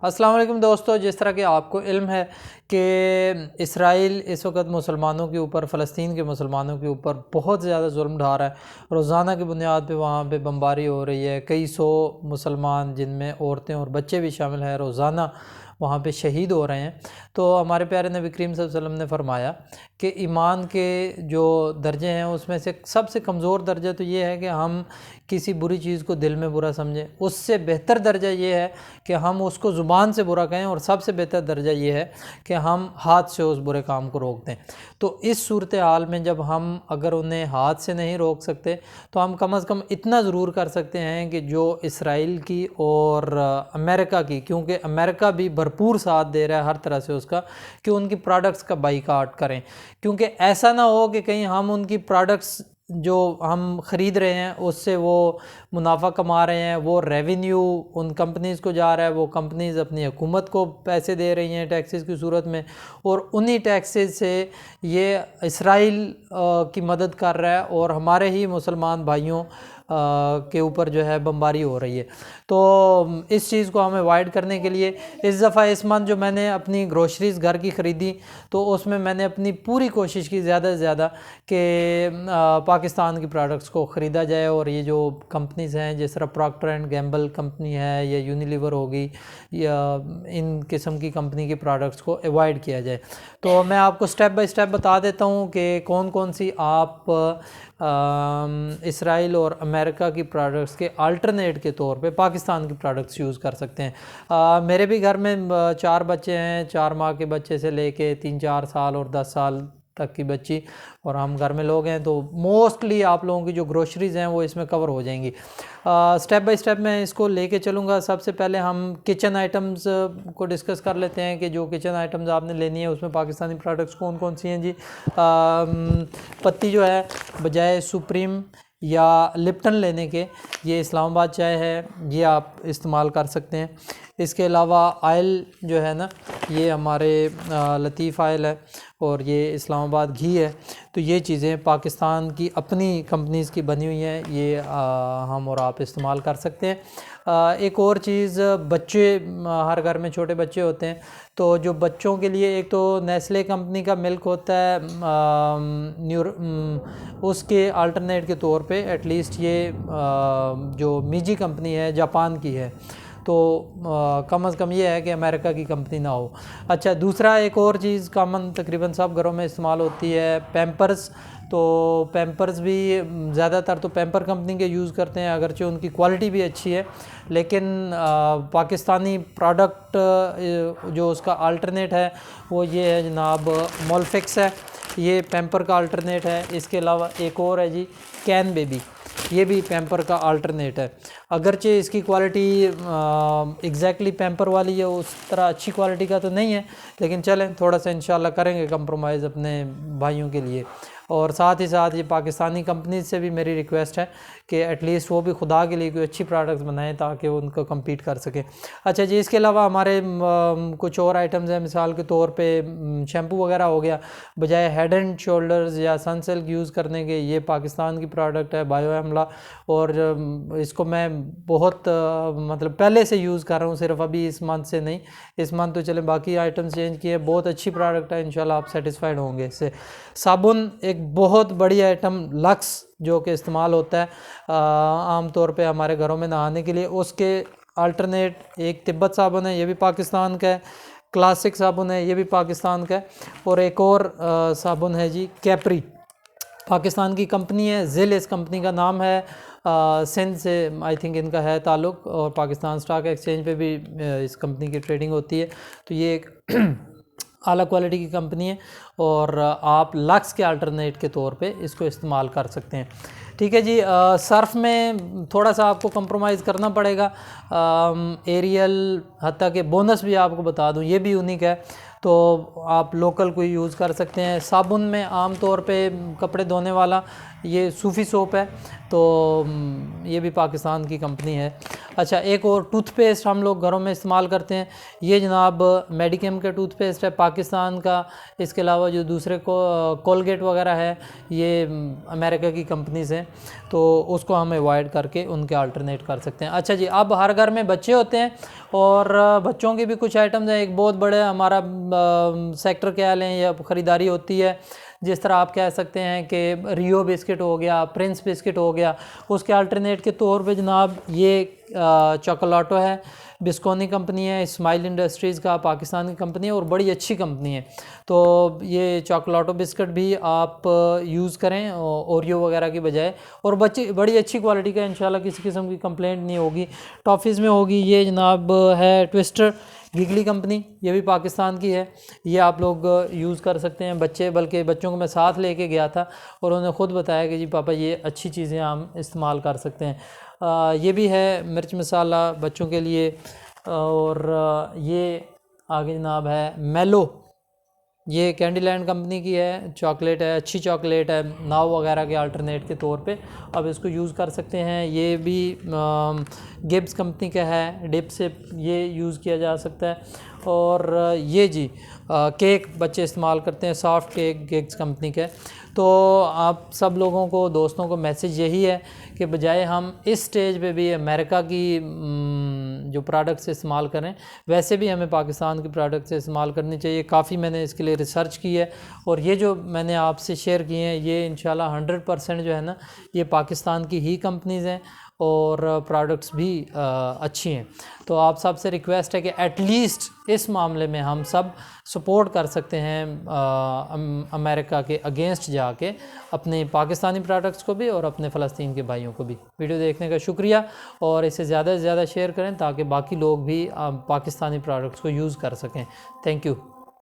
अस्सलाम वालेकुम दोस्तों, जिस तरह कि आपको इल्म है कि इसराइल इस वक्त मुसलमानों के ऊपर, फ़लस्तीन के मुसलमानों के ऊपर बहुत ज़्यादा जुल्म ढा रहा है। रोज़ाना की बुनियाद पे वहाँ पे बमबारी हो रही है। कई सौ मुसलमान, जिनमें औरतें और बच्चे भी शामिल हैं, रोज़ाना वहाँ पे शहीद हो रहे हैं। तो हमारे प्यारे नबी करीम सल्लल्लाहु अलैहि वसल्लम ने फरमाया कि ईमान के जो दर्जे हैं उसमें से सबसे कमज़ोर दर्जा तो ये है कि हम किसी बुरी चीज़ को दिल में बुरा समझें। उससे बेहतर दर्जा ये है कि हम उसको ज़ुबान से बुरा कहें, और सबसे बेहतर दर्जा ये है कि हम हाथ से उस बुरे काम को रोक दें। तो इस सूरत हाल में जब हम अगर उन्हें हाथ से नहीं रोक सकते तो हम कम से कम इतना ज़रूर कर सकते हैं कि जो इसराइल की और अमेरिका की, क्योंकि अमेरिका भी भरपूर साथ दे रहा है हर तरह से उसका, कि उनकी प्रोडक्ट्स का बाइकाट करें। क्योंकि ऐसा ना हो कि कहीं हम उनकी प्रोडक्ट्स जो हम ख़रीद रहे हैं उससे वो मुनाफा कमा रहे हैं, वो रेवेन्यू उन कंपनीज़ को जा रहा है, वो कंपनीज़ अपनी हुकूमत को पैसे दे रही हैं टैक्सेस की सूरत में, और उन्हीं टैक्सेस से ये इसराइल की मदद कर रहा है और हमारे ही मुसलमान भाइयों के ऊपर जो है बमबारी हो रही है। तो इस चीज़ को हमें अवॉइड करने के लिए इस दफ़ा इस मंथ जो मैंने अपनी ग्रोसरीज़ घर की ख़रीदी, तो उसमें मैंने अपनी पूरी कोशिश की ज़्यादा से ज़्यादा कि पाकिस्तान की प्रोडक्ट्स को ख़रीदा जाए, और ये जो कंपनीज़ हैं जिस तरह प्रॉक्टर एंड गैम्बल कंपनी है या यूनिलीवर होगी, या इन किस्म की कंपनी की प्रोडक्ट्स को अवॉइड किया जाए। तो मैं आपको स्टेप बाय स्टेप बता देता हूँ कि कौन कौन सी आप इसराइल और अमेरिका की प्रोडक्ट्स के अल्टरनेट के तौर पे पाकिस्तान की प्रोडक्ट्स यूज़ कर सकते हैं। मेरे भी घर में 4 बच्चे हैं, 4 माह के बच्चे से लेके 3-4 साल और 10 साल तक की बच्ची, और हम घर में लोग हैं, तो मोस्टली आप लोगों की जो ग्रोसरीज़ हैं वो इसमें कवर हो जाएंगी। स्टेप बाय स्टेप मैं इसको लेके चलूँगा। सबसे पहले हम किचन आइटम्स को डिस्कस कर लेते हैं कि जो किचन आइटम्स आपने लेनी है उसमें पाकिस्तानी प्रोडक्ट्स कौन कौन सी हैं जी। पत्ती जो है, बजाय सुप्रीम या लिप्टन लेने के, ये इस्लामाबाद चाय है, ये आप इस्तेमाल कर सकते हैं। इसके अलावा आयल जो है ना, ये हमारे लतीफ़ आयल है, और ये इस्लामाबाद घी है। तो ये चीज़ें पाकिस्तान की अपनी कंपनीज़ की बनी हुई हैं, ये हम और आप इस्तेमाल कर सकते हैं। एक और चीज़, बच्चे, हर घर में छोटे बच्चे होते हैं, तो जो बच्चों के लिए एक तो नेस्ले कंपनी का मिल्क होता है, उसके अल्टरनेट के तौर पे एटलीस्ट ये जो मीजी कंपनी है जापान की है, तो कम से कम ये है कि अमेरिका की कंपनी ना हो। अच्छा, दूसरा एक और चीज़ कॉमन तकरीबन सब घरों में इस्तेमाल होती है, पैम्पर्स। तो पैम्पर्स भी ज़्यादातर तो पैम्पर कंपनी के यूज़ करते हैं, अगरचे उनकी क्वालिटी भी अच्छी है, लेकिन पाकिस्तानी प्रोडक्ट जो उसका अल्टरनेट है वो ये है जनाब, मोलफिक्स है, ये पैम्पर का अल्टरनेट है। इसके अलावा एक और है जी, कैन बेबी, ये भी पैम्पर का अल्टरनेट है। अगरचे इसकी क्वालिटी एग्जैक्टली पैम्पर वाली है, उस तरह अच्छी क्वालिटी का तो नहीं है, लेकिन चलें थोड़ा सा इंशाल्लाह करेंगे कंप्रोमाइज़ अपने भाइयों के लिए। और साथ ही साथ ये पाकिस्तानी कंपनी से भी मेरी रिक्वेस्ट है कि एटलीस्ट वो भी खुदा के लिए कोई अच्छी प्रोडक्ट्स बनाएं ताकि वो उनको कम्पीट कर सकें। अच्छा जी, इसके अलावा हमारे कुछ और आइटम्स हैं, मिसाल के तौर पे शैम्पू वगैरह हो गया, बजाय हेड एंड शोल्डर्स या सनसिल्क यूज़ करने के, ये पाकिस्तान की प्रोडक्ट है, बायो एमला, और इसको मैं बहुत मतलब पहले से यूज़ कर रहा हूँ, सिर्फ अभी इस मंथ से नहीं। इस मंथ तो चले बाकी आइटम्स चेंज किए, बहुत अच्छी प्रोडक्ट है, इंशाल्लाह आप सेटिस्फाइड होंगे इससे। साबुन, एक बहुत बड़ी आइटम, लक्स, जो कि इस्तेमाल होता है आम तौर पे हमारे घरों में नहाने के लिए, उसके अल्टरनेट एक तिब्बत साबुन है, ये भी पाकिस्तान का है। क्लासिक साबुन है, ये भी पाकिस्तान का है। और एक और साबुन है जी, कैप्री, पाकिस्तान की कंपनी है, जिल इस कंपनी का नाम है, सिंध से आई थिंक इनका है ताल्लुक़, और पाकिस्तान स्टॉक एक्सचेंज पे भी इस कंपनी की ट्रेडिंग होती है। तो ये एक आला क्वालिटी की कंपनी है, और आप लक्स के अल्टरनेट के तौर पे इसको इस्तेमाल कर सकते हैं। ठीक है जी। सर्फ़ में थोड़ा सा आपको कंप्रोमाइज़ करना पड़ेगा। एरियल, हत्ता के बोनस भी आपको बता दूं, ये भी यूनिक है, तो आप लोकल कोई यूज़ कर सकते हैं। साबुन में आम तौर पे कपड़े धोने वाला ये सूफ़ी सोप है, तो ये भी पाकिस्तान की कंपनी है। अच्छा, एक और टूथपेस्ट हम लोग घरों में इस्तेमाल करते हैं, ये जनाब मेडिकेम का टूथपेस्ट है पाकिस्तान का। इसके अलावा जो दूसरे को कोलगेट वगैरह है, ये अमेरिका की कंपनीज़ हैं, तो उसको हम अवॉइड करके उनके अल्टरनेट कर सकते हैं। अच्छा जी, अब हर घर में बच्चे होते हैं, और बच्चों के भी कुछ आइटम्स हैं। एक बहुत बड़े हमारा सेक्टर कह लें या ख़रीदारी होती है, जिस तरह आप कह सकते हैं कि रियो बिस्किट हो गया, प्रिंस बिस्किट हो गया, उसके अल्टरनेट के तौर पे जनाब ये चॉकलाटो है, बिस्कोनी कंपनी है, स्माइल इंडस्ट्रीज़ का पाकिस्तान की कंपनी है और बड़ी अच्छी कंपनी है। तो ये चॉकलाटो बिस्किट भी आप यूज़ करें ओरियो वगैरह की बजाय, और बच्चे बड़ी अच्छी क्वालिटी का, इंशाल्लाह किसी किस्म की कंप्लेंट नहीं होगी। टॉफ़ीज़ में होगी ये जनाब है ट्विस्टर गिगली कंपनी, ये भी पाकिस्तान की है, ये आप लोग यूज़ कर सकते हैं। बल्कि बच्चों को मैं साथ लेके गया था और उन्होंने ख़ुद बताया कि जी पापा ये अच्छी चीज़ें हम इस्तेमाल कर सकते हैं। ये भी है मिर्च मसाला बच्चों के लिए। और ये आगे जनाब है मेलो, ये कैंडीलैंड कंपनी की है, चॉकलेट है, अच्छी चॉकलेट है, नाव वगैरह के अल्टरनेट के तौर पे अब इसको यूज़ कर सकते हैं। ये भी गिब्स कंपनी का है, डिप से ये यूज़ किया जा सकता है। और ये जी केक बच्चे इस्तेमाल करते हैं, सॉफ्ट केक गिग्स कंपनी के। तो आप सब लोगों को, दोस्तों को मैसेज यही है कि बजाय हम इस स्टेज पे भी अमेरिका की जो प्रोडक्ट्स इस्तेमाल करें, वैसे भी हमें पाकिस्तान की प्रोडक्ट्स इस्तेमाल करनी चाहिए। काफ़ी मैंने इसके लिए रिसर्च की है और ये जो मैंने आपसे शेयर किए हैं ये इंशाल्लाह 100% जो है ना, ये पाकिस्तान की ही कंपनीज़ हैं और प्रोडक्ट्स भी अच्छी हैं। तो आप सबसे रिक्वेस्ट है कि एटलीस्ट इस मामले में हम सब सपोर्ट कर सकते हैं अमेरिका के अगेंस्ट जाके अपने पाकिस्तानी प्रोडक्ट्स को भी और अपने फ़लस्तीन के भाइयों को भी। वीडियो देखने का शुक्रिया और इसे ज़्यादा से ज़्यादा शेयर करें ताकि बाकी लोग भी पाकिस्तानी प्रोडक्ट्स को यूज़ कर सकें। Thank you.